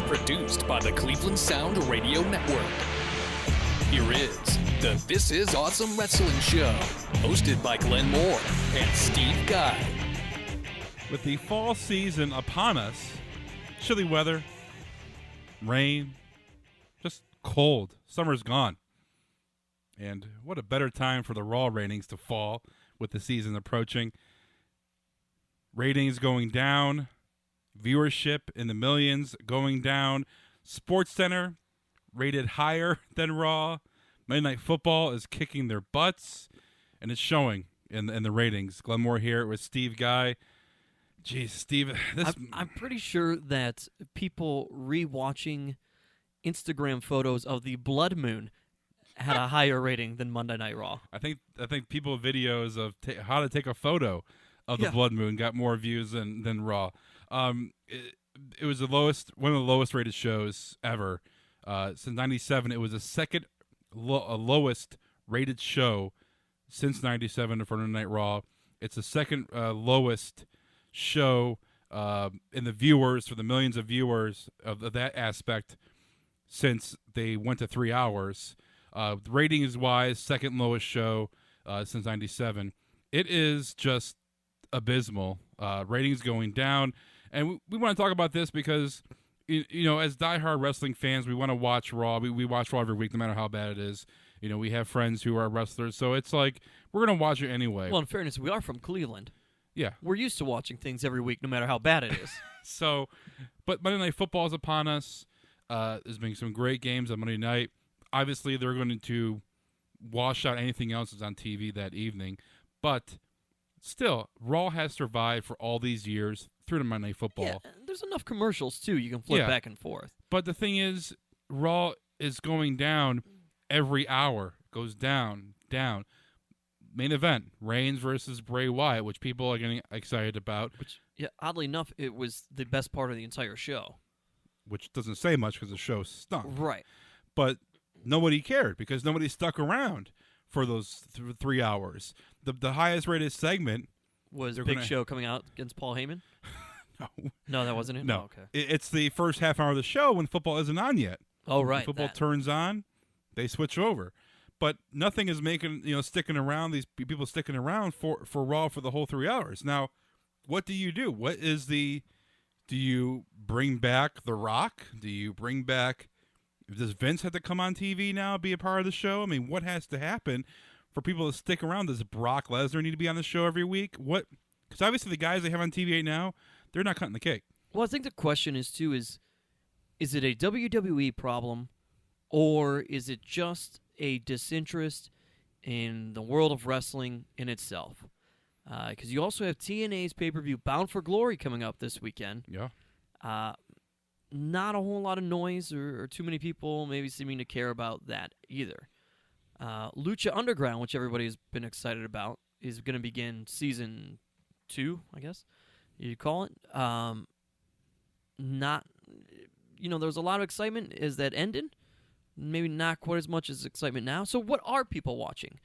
Produced by the Cleveland Sound Radio Network. Here is the This Is Awesome Wrestling Show, hosted by Glenn Moore and Steve Guy. With the fall season upon us, chilly weather, rain, just cold. Summer's gone. And what a better time for the Raw ratings to fall with the season approaching. Ratings going down, viewership in the millions going down. SportsCenter rated higher than Raw. Monday Night Football is kicking their butts, and it's showing in the ratings. Glenn Moore here with Steve Guy. Jeez, Steve, I'm pretty sure that people rewatching Instagram photos of the blood moon had a higher rating than Monday Night Raw. I think people videos of how to take a photo of the blood moon got more views than Raw. It was one of the lowest rated shows ever. Since '97, it was the second lowest rated show since '97 for Monday Night Raw. It's the second lowest show in the viewers, for the millions of viewers of that aspect, since they went to 3 hours. Ratings wise, second lowest show since '97. It is just abysmal. Ratings going down, and we want to talk about this because as diehard wrestling fans, we want to watch Raw. We watch Raw every week, no matter how bad it is. We have friends who are wrestlers, so it's like we're gonna watch it anyway. Well, in fairness, we are from Cleveland. Yeah, we're used to watching things every week, no matter how bad it is. But Monday Night Football is upon us. There's been some great games on Monday night. Obviously, they're going to wash out anything else that's on TV that evening. But still, Raw has survived for all these years through the Monday Night Football. Yeah, there's enough commercials, too. You can flip back and forth. But the thing is, Raw is going down every hour. It goes down. Main event, Reigns versus Bray Wyatt, which people are getting excited about. Which, oddly enough, it was the best part of the entire show. Which doesn't say much because the show stunk. Right. But nobody cared because nobody stuck around for those 3 hours. The highest rated segment was Big Show coming out against Paul Heyman. No, that wasn't it. No, oh, okay. It's the first half hour of the show when football isn't on yet. Oh, right. When football turns on, they switch over. But nothing is making sticking around. These people sticking around for Raw for the whole 3 hours. Now, what do you do? What is the? Do you bring back The Rock? Do you bring back? Does Vince have to come on TV now, be a part of the show? I mean, what has to happen for people to stick around? Does Brock Lesnar need to be on the show every week? What? Because obviously the guys they have on TV right now, they're not cutting the cake. Well, I think the question is too: is it a WWE problem, or is it just a disinterest in the world of wrestling in itself? Because you also have TNA's pay-per-view Bound for Glory coming up this weekend. Yeah. Not a whole lot of noise or too many people maybe seeming to care about that either. Lucha Underground, which everybody's been excited about, is going to begin season 2, I guess you call it. There was a lot of excitement as that ended. Maybe not quite as much as excitement now. So what are people watching?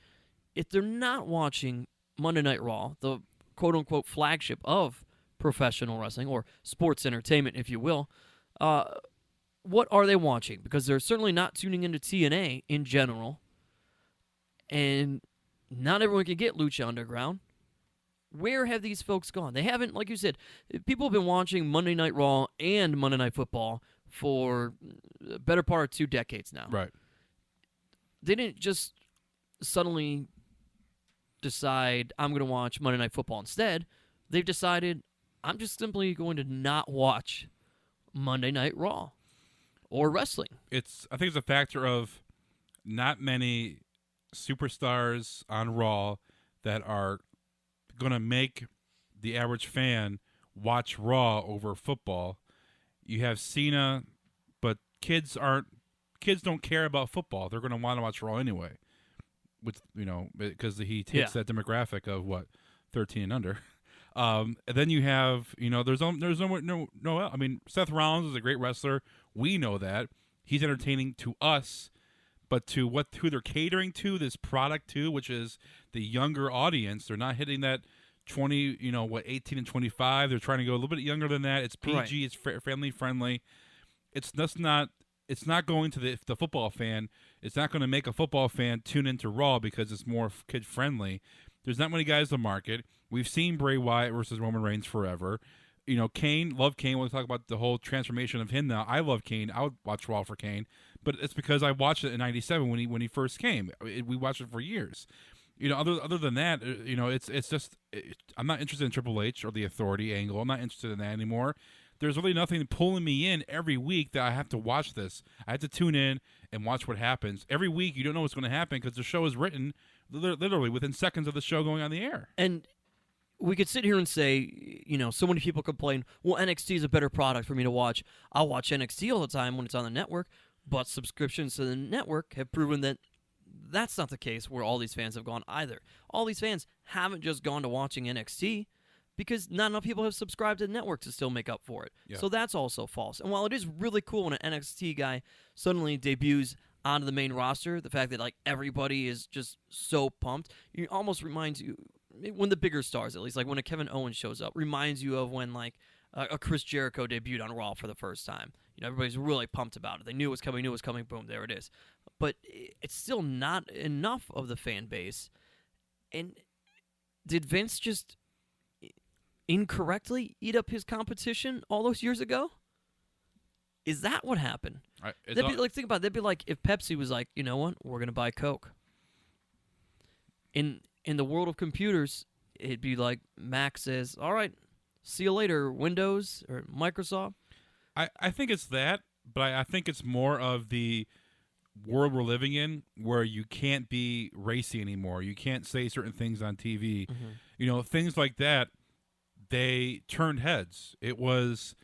If they're not watching Monday Night Raw, the quote-unquote flagship of professional wrestling, or sports entertainment, if you will, what are they watching? Because they're certainly not tuning into TNA in general, and not everyone can get Lucha Underground. Where have these folks gone? They haven't, like you said, people have been watching Monday Night Raw and Monday Night Football for the better part of 2 decades now. Right. They didn't just suddenly decide, I'm going to watch Monday Night Football instead. They've decided, I'm just simply going to not watch Monday Night Raw or wrestling. I think it's a factor of not many superstars on Raw that are going to make the average fan watch Raw over football. You have Cena, but kids don't care about football. They're going to want to watch Raw anyway, because he hits that demographic of 13 and under. And then you have, there's no. I mean, Seth Rollins is a great wrestler. We know that he's entertaining to us, but to who they're catering to, this product to, which is the younger audience. They're not hitting that 20, 18 and 25. They're trying to go a little bit younger than that. It's PG. Right. It's family friendly. it's just not. It's not going to the football fan. It's not going to make a football fan tune into Raw because it's more kid friendly. There's not many guys to market. We've seen Bray Wyatt versus Roman Reigns forever. You know, Kane, love Kane. We'll talk about the whole transformation of him now. I love Kane. I would watch Raw for Kane, but it's because I watched it in '97 when he first came. We watched it for years. You know, other than that, you know, it's just I'm not interested in Triple H or the Authority angle. I'm not interested in that anymore. There's really nothing pulling me in every week that I have to watch this. I have to tune in and watch what happens. Every week, you don't know what's going to happen because the show is written literally within seconds of the show going on the air. And we could sit here and say, you know, so many people complain, well, NXT is a better product for me to watch. I'll watch NXT all the time when it's on the network, but subscriptions to the network have proven that that's not the case where all these fans have gone either. All these fans haven't just gone to watching NXT because not enough people have subscribed to the network to still make up for it. Yeah. So that's also false. And while it is really cool when an NXT guy suddenly debuts onto the main roster, the fact that like everybody is just so pumped, it almost reminds you, when the bigger stars at least, like when a Kevin Owens shows up, reminds you of when like a Chris Jericho debuted on Raw for the first time. You know, everybody's really pumped about it. They knew it was coming, boom, there it is. But it's still not enough of the fan base. And did Vince just incorrectly eat up his competition all those years ago? Is that what happened? Like, think about it. That'd be like if Pepsi was like, you know what, we're gonna buy Coke. In the world of computers, it'd be like Mac says, all right, see you later, Windows or Microsoft. I think it's that, but I think it's more of the world we're living in where you can't be racy anymore. You can't say certain things on TV. Mm-hmm. You know, things like that. They turned heads. It was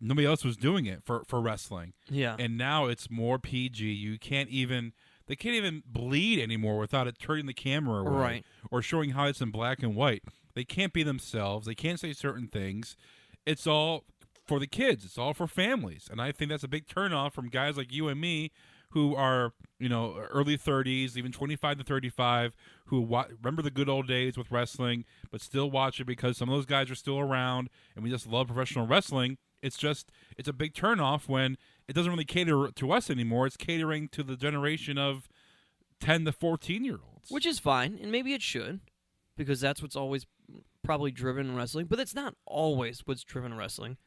nobody else was doing it for wrestling. Yeah. And now it's more PG. They can't even bleed anymore without it turning the camera away Right. or showing how it's in black and white. They can't be themselves. They can't say certain things. It's all for the kids. It's all for families. And I think that's a big turnoff from guys like you and me who are, you know, early 30s, even 25 to 35, who remember the good old days with wrestling, but still watch it because some of those guys are still around, and we just love professional wrestling. It's a big turnoff when it doesn't really cater to us anymore. It's catering to the generation of 10 to 14-year-olds. Which is fine, and maybe it should, because that's what's always probably driven wrestling, but it's not always what's driven wrestling.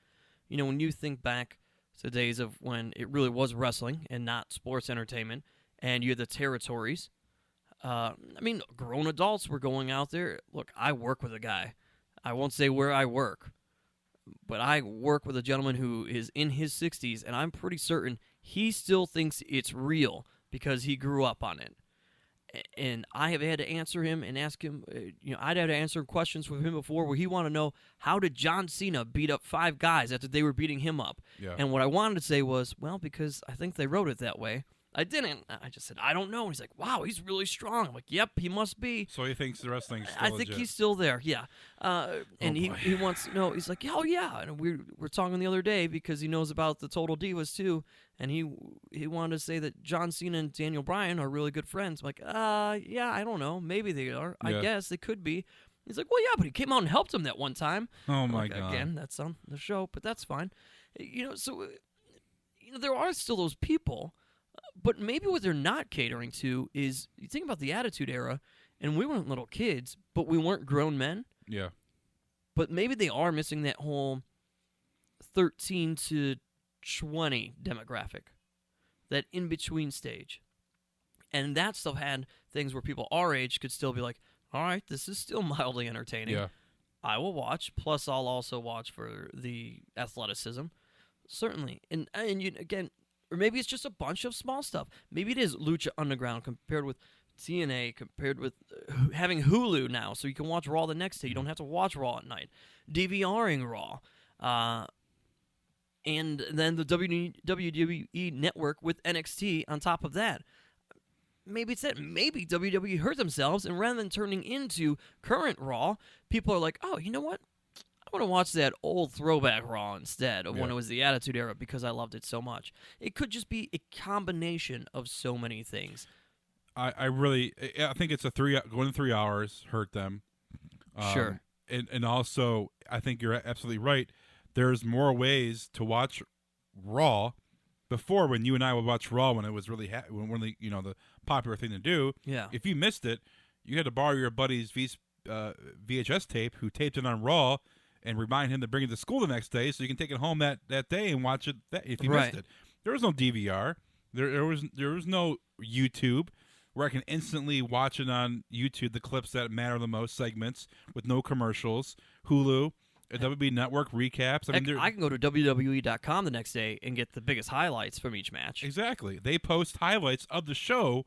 You know, when you think back to days of when it really was wrestling and not sports entertainment, and you had the territories. I mean, grown adults were going out there. Look, I work with a guy. I won't say where I work, but I work with a gentleman who is in his 60s, and I'm pretty certain he still thinks it's real because he grew up on it. And I have had to answer him and ask him, you know, I'd had to answer questions with him before where he wanted to know, how did John Cena beat up 5 guys after they were beating him up? Yeah. And what I wanted to say was, well, because I think they wrote it that way. I didn't. I just said, I don't know. And he's like, wow, he's really strong. I'm like, yep, he must be. So he thinks the wrestling's still I think legit. He's still there, yeah. And he wants to know. He's like, oh, yeah. And we were talking the other day because he knows about the Total Divas, too. And he wanted to say that John Cena and Daniel Bryan are really good friends. I'm like, yeah, I don't know. Maybe they are. Yeah. I guess they could be. He's like, well, yeah, but he came out and helped him that one time. Oh, I'm my like, God. Again, that's on the show, but that's fine. You know, so there are still those people. But maybe what they're not catering to is, you think about the Attitude Era, and we weren't little kids, but we weren't grown men. Yeah. But maybe they are missing that whole 13 to 20 demographic, that in-between stage. And that stuff had things where people our age could still be like, all right, this is still mildly entertaining. Yeah. I will watch, plus I'll also watch for the athleticism. Certainly. And you, again, or maybe it's just a bunch of small stuff. Maybe it is Lucha Underground compared with TNA, compared with having Hulu now, so you can watch Raw the next day. You don't have to watch Raw at night. DVRing Raw. And then the WWE Network with NXT on top of that. Maybe it's that. Maybe WWE hurt themselves, and rather than turning into current Raw, people are like, oh, you know what? I want to watch that old throwback Raw instead of when it was the Attitude Era because I loved it so much. It could just be a combination of so many things. I think it's going to 3 hours hurt them. Sure. And also, I think you're absolutely right. There's more ways to watch Raw. Before, when you and I would watch Raw when it was really the popular thing to do. Yeah. If you missed it, you had to borrow your buddy's VHS tape, who taped it on Raw, and remind him to bring it to school the next day, so you can take it home that day and watch it. If you missed it, there was no DVR. There was no YouTube where I can instantly watch it on YouTube, the clips that matter the most, segments with no commercials. Hulu, a WB Network recaps. I can go to WWE.com the next day and get the biggest highlights from each match. Exactly. They post highlights of the show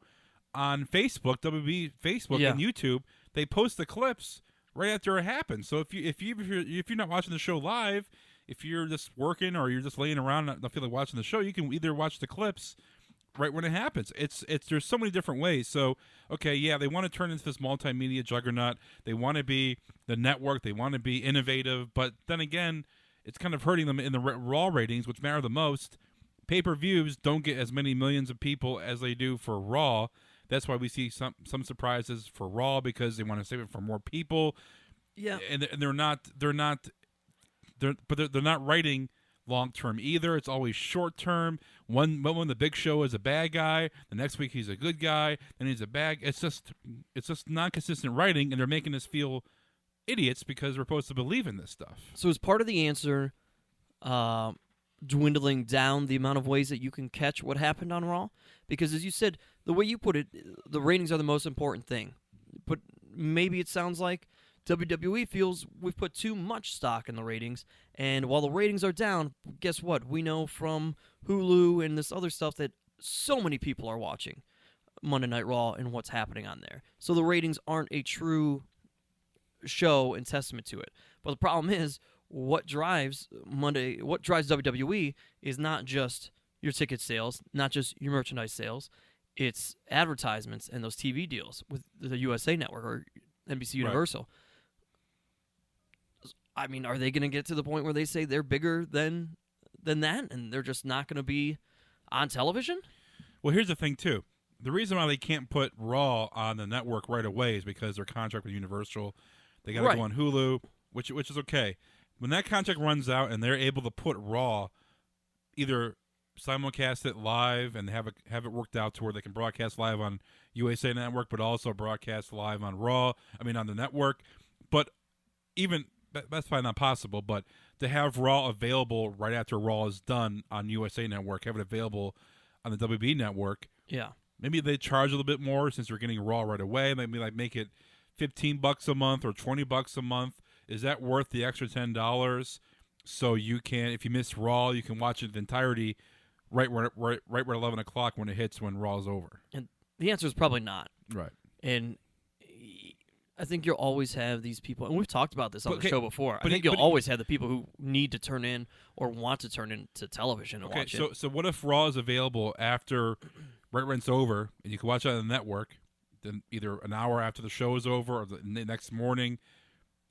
on Facebook, WB Facebook and YouTube. They post the clips right after it happens. So if you're not watching the show live, if you're just working or you're just laying around and not feeling like watching the show, you can either watch the clips right when it happens. There's so many different ways. So okay, yeah, they want to turn into this multimedia juggernaut. They want to be the network. They want to be innovative. But then again, it's kind of hurting them in the Raw ratings, which matter the most. Pay-per-views don't get as many millions of people as they do for Raw. That's why we see some surprises for Raw, because they want to save it for more people. Yeah, and they're not writing long term either. It's always short term. When the Big Show is a bad guy, the next week he's a good guy, then he's a bad. It's just non consistent writing, and they're making us feel idiots because we're supposed to believe in this stuff. So as part of the answer, dwindling down the amount of ways that you can catch what happened on Raw, because as you said, the way you put it, the ratings are the most important thing. But maybe it sounds like WWE feels we've put too much stock in the ratings, and while the ratings are down, guess what? We know from Hulu and this other stuff that so many people are watching Monday Night Raw and what's happening on there. So the ratings aren't a true show and testament to it. But the problem is, what drives WWE is not just your ticket sales, not just your merchandise sales. It's advertisements and those TV deals with the USA Network or NBC Universal. Right. I mean, are they going to get to the point where they say they're bigger than that, and they're just not going to be on television? Well, here's the thing, too. The reason why they can't put Raw on the network right away is because their contract with Universal, they got to go on Hulu, which is okay. When that contract runs out and they're able to put Raw, either simulcast it live and have it worked out to where they can broadcast live on USA Network, but also broadcast live on Raw. On the network. But even that's probably not possible. But to have Raw available right after Raw is done on USA Network, have it available on the WB Network. Yeah. Maybe they charge a little bit more since you're getting Raw right away. Maybe make it $15 a month or $20 a month. Is that worth the extra $10? So you can, if you miss Raw, you can watch it in the entirety right where 11 o'clock when it hits, when Raw's over. And the answer is probably not. Right. And I think you'll always have these people, and we've talked about this on the show before. I think you'll always have the people who need to turn in or want to turn into television and watch it. So what if Raw is available after right when it's over, and you can watch it on the network, then either an hour after the show is over or the next morning?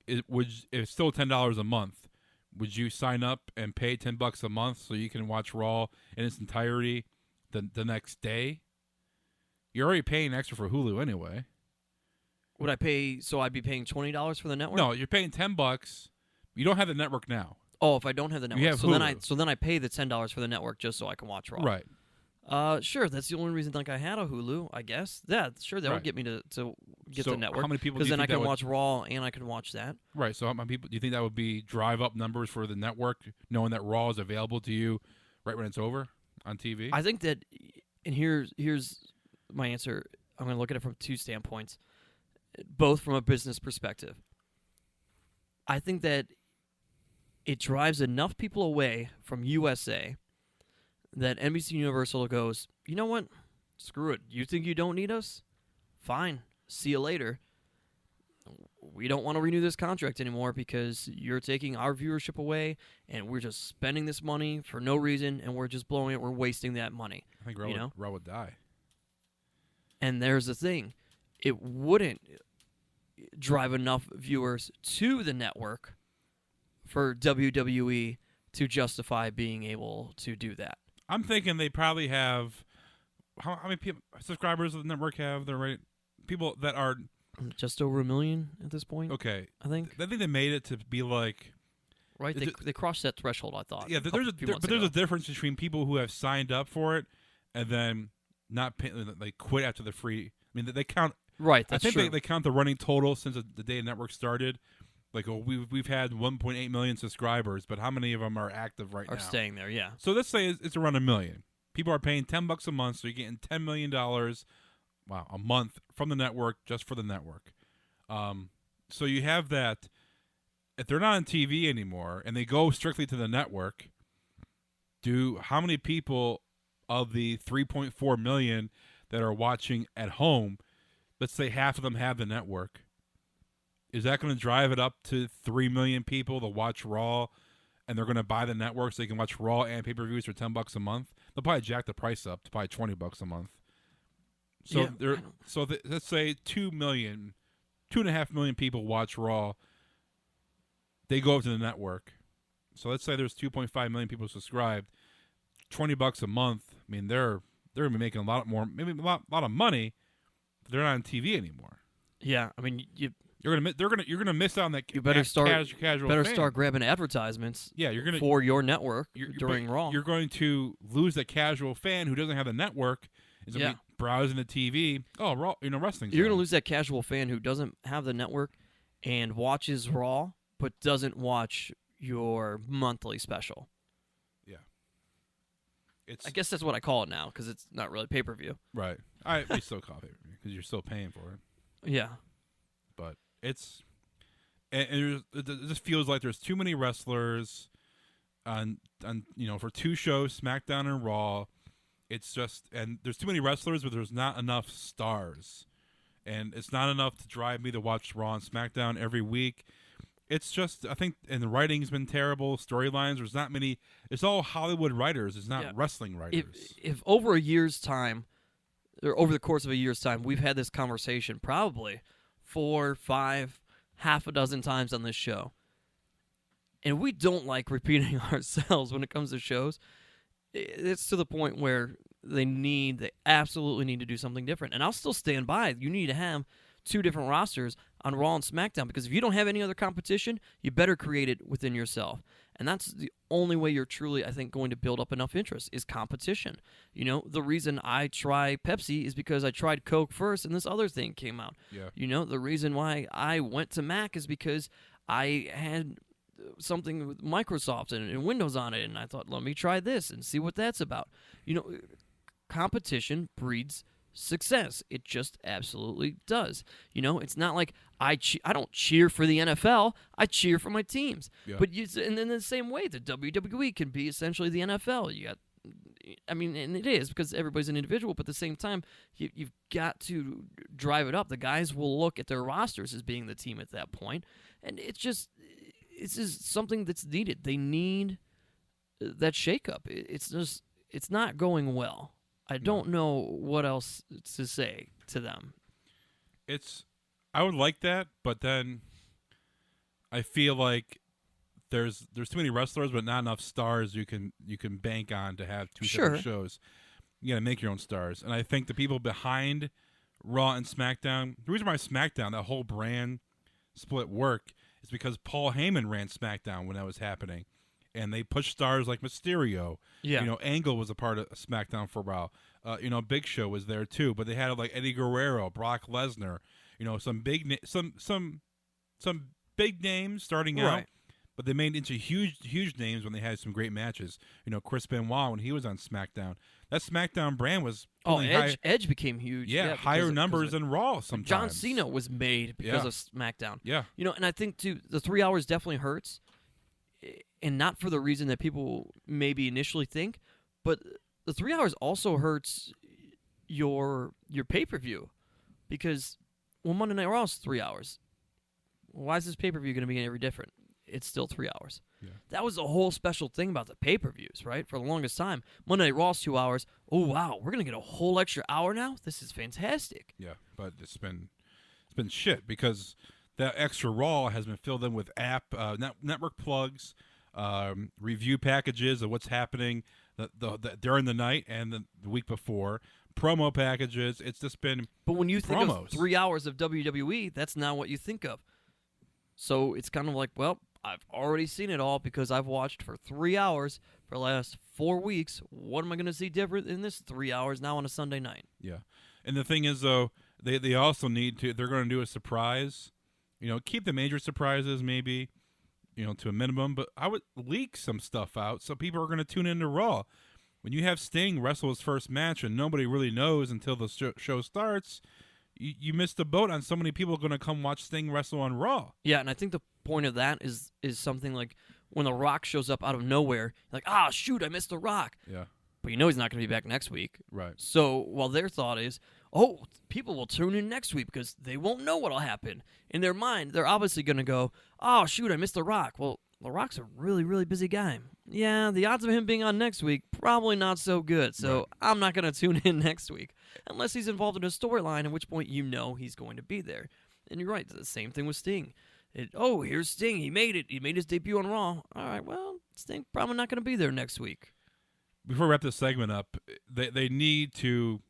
It's still $10 a month. Would you sign up and pay $10 a month so you can watch Raw in its entirety the next day? You're already paying extra for Hulu anyway. Would I pay? So I'd be paying $20 for the network? No, you're paying $10. You don't have the network now. Oh, if I don't have the network, you have Hulu. Then I pay the $10 for the network just so I can watch Raw. Right. Sure. That's the only reason I had a Hulu, I guess. Yeah, sure. That would get me to get the network. How many people? Because then I can watch Raw and I can watch that. Right. So how many people do you think that would be drive up numbers for the network, knowing that Raw is available to you right when it's over on TV? I think that, and here's my answer. I'm going to look at it from two standpoints, both from a business perspective. I think that it drives enough people away from USA that NBC Universal goes, you know what? Screw it. You think you don't need us? Fine. See you later. We don't want to renew this contract anymore because you're taking our viewership away, and we're just spending this money for no reason, and we're just blowing it. We're wasting that money. I think Raw would die. And there's the thing. It wouldn't drive enough viewers to the network for WWE to justify being able to do that. I'm thinking they probably have how many subscribers does the network have? The right people that are just over 1 million at this point. Okay, I think they made it to be like right? They crossed that threshold, I thought. Yeah, there's a difference between people who have signed up for it and then not pay, they quit after the free. I mean, they count. Right, that's I think true. they count the running total since the day the network started. Like, we've had 1.8 million subscribers, but how many of them are active right now? Are staying there, yeah. So let's say it's around 1 million. People are paying $10 a month, so you're getting $10 million, a month from the network just for the network. So you have that. If they're not on TV anymore and they go strictly to the network, how many people of the 3.4 million that are watching at home, let's say half of them have the network, is that going to drive it up to 3 million people to watch Raw, and they're going to buy the network so they can watch Raw and pay-per-views for $10 a month? They'll probably jack the price up to probably $20 a month. So let's say 2.5 million people watch Raw. They go up to the network. So let's say there's 2.5 million people subscribed. $20 a month. I mean, they're going to be making a lot more, maybe a lot of money. But they're not on TV anymore. Yeah, I mean, you're gonna miss out on that. You better start casual better fan. start grabbing advertisements. Yeah, for your network during Raw. You're going to lose the casual fan who doesn't have the network. Is going to be browsing the TV. Oh, Raw, wrestling. You're going to lose that casual fan who doesn't have the network and watches Raw, but doesn't watch your monthly special. Yeah. I guess that's what I call it now because it's not really pay-per-view. Right. We still call it pay-per-view because you're still paying for it. Yeah. But it just feels like there's too many wrestlers on for two shows, SmackDown and Raw. It's just, and there's too many wrestlers, but there's not enough stars, and it's not enough to drive me to watch Raw and SmackDown every week. It's just, I think, and the writing's been terrible. Storylines, there's not many. It's all Hollywood writers. It's not wrestling writers. If over a year's time, or over the course of a year's time, we've had this conversation probably 4, 5, half a dozen times on this show, and we don't like repeating ourselves when it comes to shows, it's to the point where they absolutely need to do something different. And I'll still stand by. You need to have 2 different rosters on Raw and SmackDown, because if you don't have any other competition, you better create it within yourself. And that's the only way you're truly, I think, going to build up enough interest is competition. The reason I try Pepsi is because I tried Coke first and this other thing came out. Yeah. The reason why I went to Mac is because I had something with Microsoft and Windows on it, and I thought, let me try this and see what that's about. Competition breeds success. It just absolutely does. It's not like I don't cheer for the NFL. I cheer for my teams. Yeah. But and in the same way, the WWE can be essentially the NFL. And it is because everybody's an individual, but at the same time, you've got to drive it up. The guys will look at their rosters as being the team at that point, and it's just something that's needed. They need that shakeup. It's not going well. I don't know what else to say to them. I would like that, but then I feel like there's too many wrestlers, but not enough stars you can bank on to have 2 separate shows. You got to make your own stars, and I think the people behind Raw and SmackDown. The reason why SmackDown, that whole brand split, worked is because Paul Heyman ran SmackDown when that was happening. And they pushed stars like Mysterio. Yeah. Angle was a part of SmackDown for a while. Big Show was there too. But they had like Eddie Guerrero, Brock Lesnar. Some big big names starting out. But they made into huge names when they had some great matches. Chris Benoit when he was on SmackDown. That SmackDown brand was Edge became huge. Yeah, higher numbers than Raw sometimes. John Cena was made because of SmackDown. Yeah. And I think too, the 3 hours definitely hurts. And not for the reason that people maybe initially think, but the 3 hours also hurts your pay-per-view, because Monday Night Raw is 3 hours. Why is this pay-per-view going to be any different? It's still 3 hours. Yeah. That was the whole special thing about the pay-per-views, right? For the longest time, Monday Night Raw is 2 hours. Oh wow, we're going to get a whole extra hour now. This is fantastic. Yeah, but it's been shit because that extra Raw has been filled in with network plugs. Review packages of what's happening during the night and the week before, promo packages. It's just been But when you promos. think of 3 hours of WWE, that's not what you think of. So it's kind of like, well, I've already seen it all because I've watched for 3 hours for the last 4 weeks. What am I going to see different in this 3 hours now on a Sunday night? Yeah. And the thing is, though, they also need to, they're going to do a surprise. Keep the major surprises maybe, to a minimum. But I would leak some stuff out so people are going to tune into Raw. When you have Sting wrestle his first match and nobody really knows until the show starts, you missed the boat on so many people going to come watch Sting wrestle on Raw. Yeah, and I think the point of that is something like when The Rock shows up out of nowhere, like, shoot, I missed The Rock. Yeah. But you know he's not going to be back next week. Right. So while their thought is, people will tune in next week because they won't know what'll happen. In their mind, they're obviously going to go, oh, shoot, I missed The Rock. Well, The Rock's a really, really busy guy. Yeah, the odds of him being on next week, probably not so good. So Right. I'm not going to tune in next week unless he's involved in a storyline, at which point he's going to be there. And you're right, the same thing with Sting. Here's Sting. He made it. He made his debut on Raw. All right, well, Sting probably not going to be there next week. Before we wrap this segment up, they need to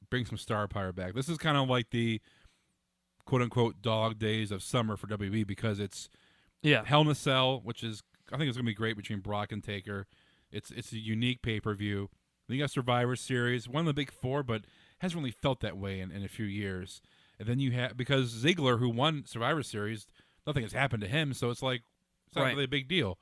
bring some star power back. This is kind of like the quote-unquote dog days of summer for WWE because it's Hell in a Cell, which is, I think it's going to be great between Brock and Taker. It's a unique pay-per-view. Then you got Survivor Series, one of the big four, but hasn't really felt that way in a few years. And then you have, because Ziggler, who won Survivor Series, nothing has happened to him, so it's like, it's not really a big deal.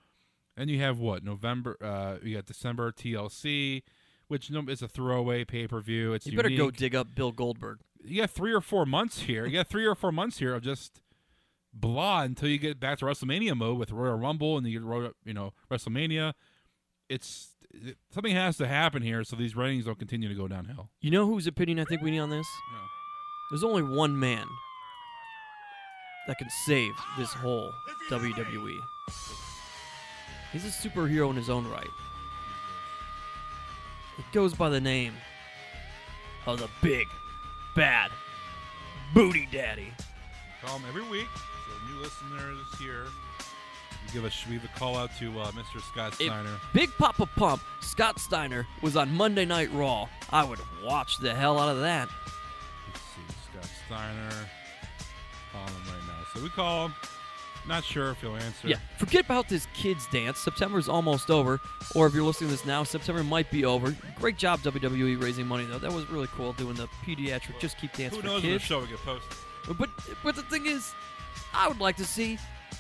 And you have November, you got December TLC, which is a throwaway pay-per-view. It's You better unique. go dig up Bill Goldberg. You got 3 or 4 months here. You got 3 or 4 months here of just blah until you get back to WrestleMania mode with Royal Rumble and you get WrestleMania. Something has to happen here so these ratings don't continue to go downhill. You know whose opinion I think we need on this? No. There's only one man that can save this whole WWE. He's a superhero in his own right. He goes by the name of the Big Bad Booty Daddy. Call him every week. So new listeners here, we give a call out to Mr. Scott Steiner. If Big Papa Pump Scott Steiner was on Monday Night Raw, I would watch the hell out of that. Let's see, Scott Steiner. Call him right now. So we call him. Not sure if he'll answer. Yeah, forget about this kids dance. September's almost over. Or if you're listening to this now, September might be over. Great job, WWE, raising money, though. That was really cool, doing the pediatric Just Keep Dancing Who for knows when the kids. show will get posted? But the thing is, I would like to see,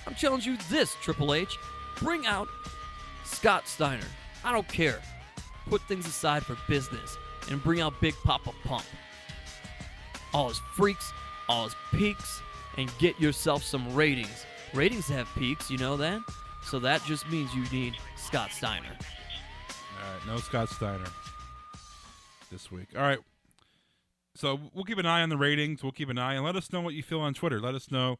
I'm challenging you this, Triple H, bring out Scott Steiner. I don't care. Put things aside for business and bring out Big Papa Pump. All his freaks, all his peaks, and get yourself some ratings. Ratings have peaks, you know that? So that just means you need Scott Steiner. All right, no Scott Steiner this week. All right. So we'll keep an eye on the ratings. We'll keep an eye and let us know what you feel on Twitter. Let us know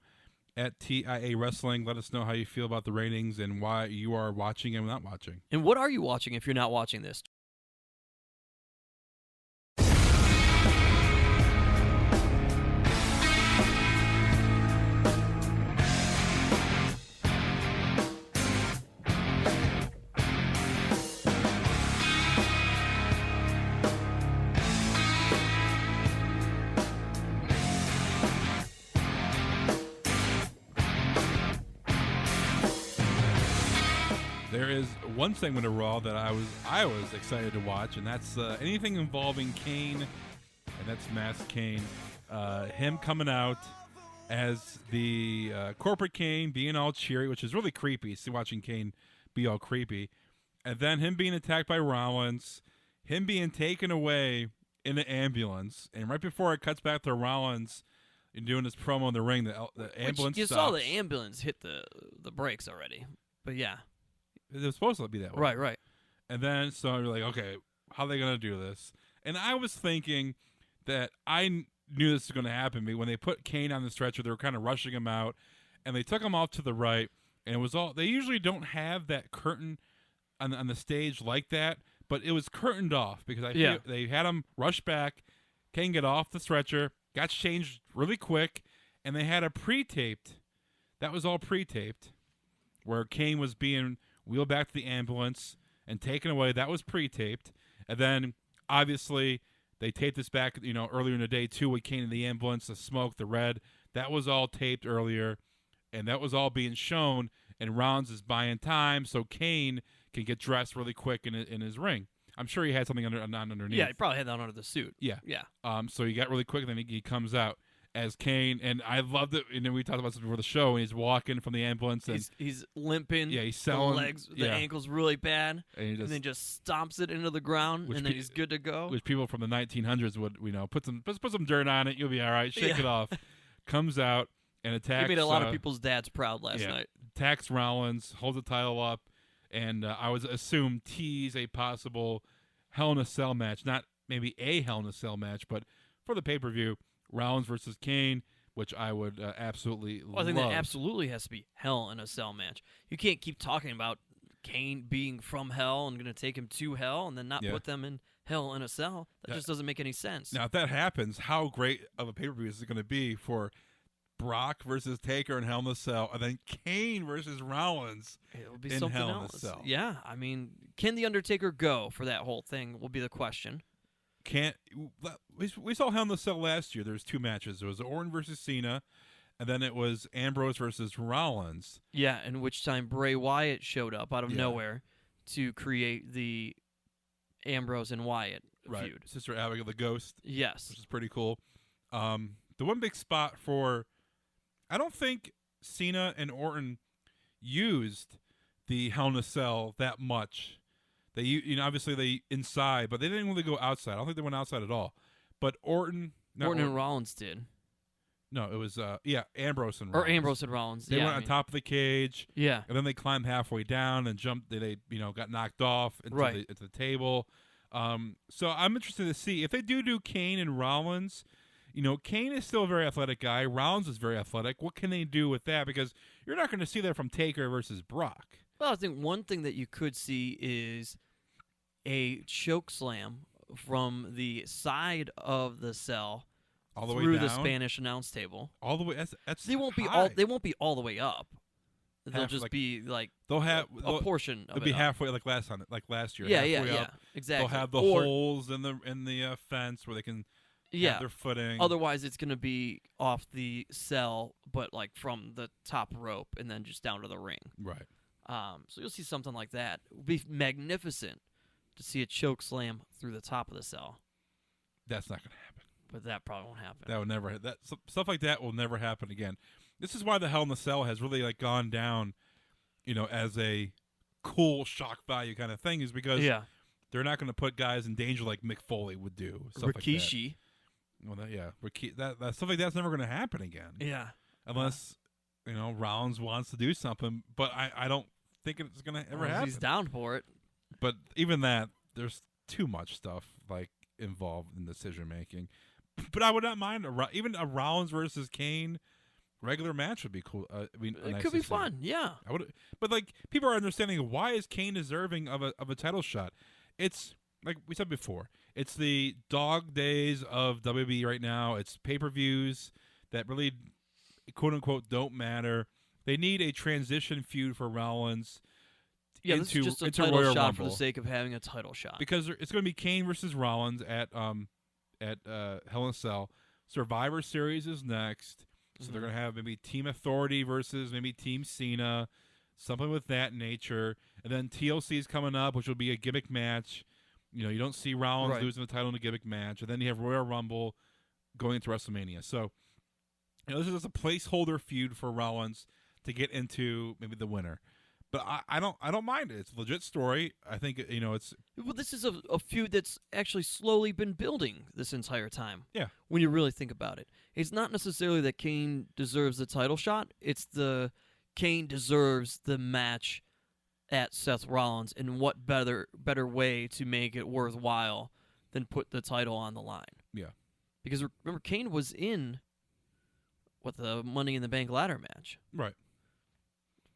at TIA Wrestling. Let us know how you feel about the ratings and why you are watching and not watching. And what are you watching if you're not watching this? There is one segment of Raw that I was excited to watch, and that's anything involving Kane, and that's Masked Kane. Him coming out as the corporate Kane, being all cheery, which is really creepy. See, watching Kane be all creepy, and then him being attacked by Rollins, him being taken away in the ambulance, and right before it cuts back to Rollins and doing his promo in the ring, the ambulance. Which you stops. saw the ambulance hit the brakes already, but yeah. It was supposed to be that way. Right. And then, so you're like, okay, how are they going to do this? And I was thinking that I knew this was going to happen. When they put Kane on the stretcher, they were kind of rushing him out, and they took him off to the right, and it was all, they usually don't have that curtain on the stage like that, but it was curtained off because I feel they had him rush back, Kane get off the stretcher, got changed really quick, and they had a pre-taped, that was all pre-taped, where Kane was being wheeled back to the ambulance and taken away. That was pre-taped. And then, obviously, they taped this back, earlier in the day, too, with Kane in the ambulance, the smoke, the red. That was all taped earlier, and that was all being shown. and Rollins is buying time so Kane can get dressed really quick in his ring. I'm sure he had something underneath. Yeah, he probably had that under the suit. Yeah. Yeah. So he got really quick, and then he comes out as Kane, and I loved it. And then we talked about this before the show, and he's walking from the ambulance, and he's limping. yeah, he's selling the legs, the ankles really bad, and then just stomps it into the ground, and then he's good to go. Which people from the 1900s would, put some dirt on it, you'll be all right. Shake it off. Comes out and attacks. He made a lot of people's dads proud last night. Attacks Rollins, holds the title up, and I would assume tease a possible Hell in a Cell match, not maybe a Hell in a Cell match, but for the pay-per-view, Rollins versus Kane, which I would absolutely love. I think that absolutely has to be Hell in a Cell match. You can't keep talking about Kane being from Hell and going to take him to Hell and then not put them in Hell in a Cell. That just doesn't make any sense. Now, if that happens, how great of a pay-per-view is it going to be for Brock versus Taker in Hell in a Cell, and then Kane versus Rollins It'll be in something Hell else. in a Cell? Yeah, I mean, can The Undertaker go for that whole thing will be the question. We saw Hell in a Cell last year. There was 2 matches. It was Orton versus Cena, and then it was Ambrose versus Rollins. Yeah, in which time Bray Wyatt showed up out of nowhere to create the Ambrose and Wyatt feud. Sister Abigail the Ghost. Yes. Which is pretty cool. The one big spot for... I don't think Cena and Orton used the Hell in a Cell that much. They, obviously they inside, but they didn't really go outside. I don't think they went outside at all. But Orton and Rollins did. No, it was Ambrose and Rollins. Or Ambrose and Rollins. They went on top of the cage. Yeah. And then they climbed halfway down and jumped. They got knocked off into the table. So I'm interested to see if they do Kane and Rollins. Kane is still a very athletic guy. Rollins is very athletic. What can they do with that? Because you're not going to see that from Taker versus Brock. Well, I think one thing that you could see is a choke slam from the side of the cell all the way through down? the Spanish announce table. All the way. That's they won't high. be all the way up. They'll just be like they'll have a portion of it. They'll be halfway like last year. Yeah, exactly. They'll have the holes in the fence where they can have their footing. Otherwise, it's going to be off the cell, but like from the top rope and then just down to the ring. Right. So you'll see something like that. It would be magnificent to see a choke slam through the top of the cell. That's not going to happen. But that probably won't happen. That would never. Stuff like that will never happen again. This is why the Hell in a Cell has really gone down, as a cool shock value kind of thing, is because they're not going to put guys in danger like Mick Foley would do. Rikishi. Well, that stuff like that's never going to happen again. Yeah. Unless Rollins wants to do something, but I don't think it's going to ever happen. He's down for it. But even that, there's too much stuff involved in decision making. But I would not mind even a Rollins versus Kane regular match would be cool. It could be fun. Yeah. I would, but people are understanding why is Kane deserving of a title shot. It's like we said before. It's the dog days of WWE right now. It's pay-per-views that really, quote unquote, don't matter. They need a transition feud for Rollins. Yeah, this is just a title Royal shot Rumble. for the sake of having a title shot. Because it's going to be Kane versus Rollins at Hell in a Cell. Survivor Series is next, so they're going to have maybe Team Authority versus maybe Team Cena, something with that nature. And then TLC is coming up, which will be a gimmick match. You don't see Rollins losing the title in a gimmick match. And then you have Royal Rumble going into WrestleMania. So this is just a placeholder feud for Rollins to get into maybe the winner. But I don't mind it. It's a legit story. I think it's. Well, this is a feud that's actually slowly been building this entire time. Yeah. When you really think about it, it's not necessarily that Kane deserves the title shot. It's the Kane deserves the match at Seth Rollins, and what better way to make it worthwhile than put the title on the line? Yeah. Because remember, Kane was in the Money in the Bank ladder match. Right.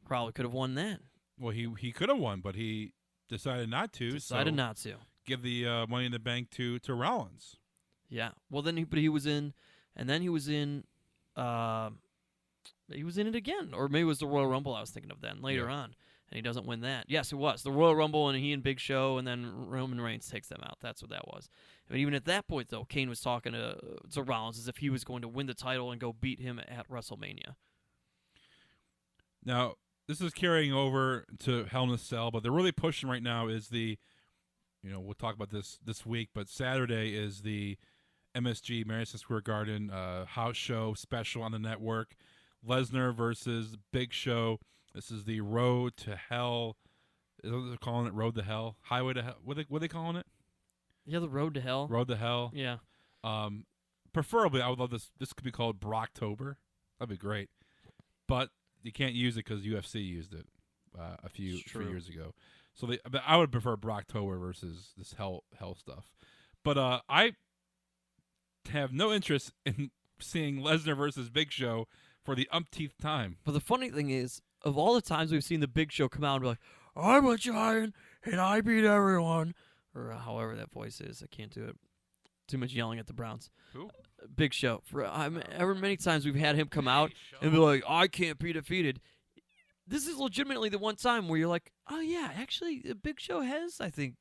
Probably could have won that. Well, he could have won, but he decided not to. Not to give the Money in the Bank to Rollins. Yeah. Well, then he was in, and then he was in. He was in it again, or maybe it was the Royal Rumble I was thinking of then later on, and he doesn't win that. Yes, it was the Royal Rumble, and he and Big Show, and then Roman Reigns takes them out. That's what that was. But even at that point, though, Kane was talking to Rollins as if he was going to win the title and go beat him at WrestleMania. Now, this is carrying over to Hell in a Cell, but they're really pushing right now is the, we'll talk about this week, but Saturday is the MSG, Madison Square Garden house show special on the network. Lesnar versus Big Show. This is the Road to Hell. Is that what they're calling it? Road to Hell? Highway to Hell? What are they calling it? Yeah, the Road to Hell. Road to Hell. Yeah. Preferably, I would love this. This could be called Brocktober. That'd be great. But you can't use it because UFC used it a few years ago. So but I would prefer Brocktober versus this Hell stuff. But I have no interest in seeing Lesnar versus Big Show for the umpteenth time. But the funny thing is, of all the times we've seen the Big Show come out and be like, I'm a giant and I beat everyone, or however that voice is, I can't do it. Too much yelling at the Browns. Who? Big Show. Ever many times we've had him come out and be like, I can't be defeated. This is legitimately the one time where you're like, oh yeah, actually, the Big Show has, I think,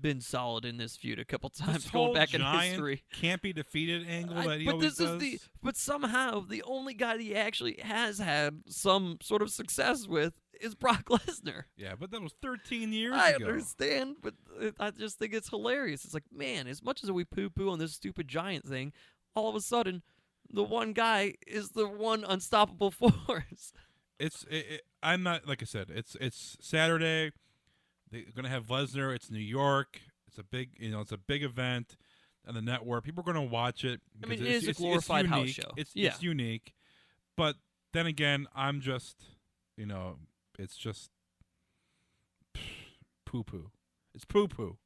been solid in this feud a couple times This going whole back in giant history. Can't be defeated angle that he but always this does. is but somehow the only guy that he actually has had some sort of success with is Brock Lesnar. Yeah, but that was 13 years I ago. understand, but I just think it's hilarious. It's like, man, as much as we poo-poo on this stupid giant thing, all of a sudden, the one guy is the one unstoppable force. I'm not, like I said, it's Saturday. They're gonna have Lesnar. It's New York. It's a big, it's a big event on the network. People are gonna watch it. I mean, it is a glorified it's house unique. show. It's unique, but then again, I'm just, it's just poo-poo. It's poo-poo.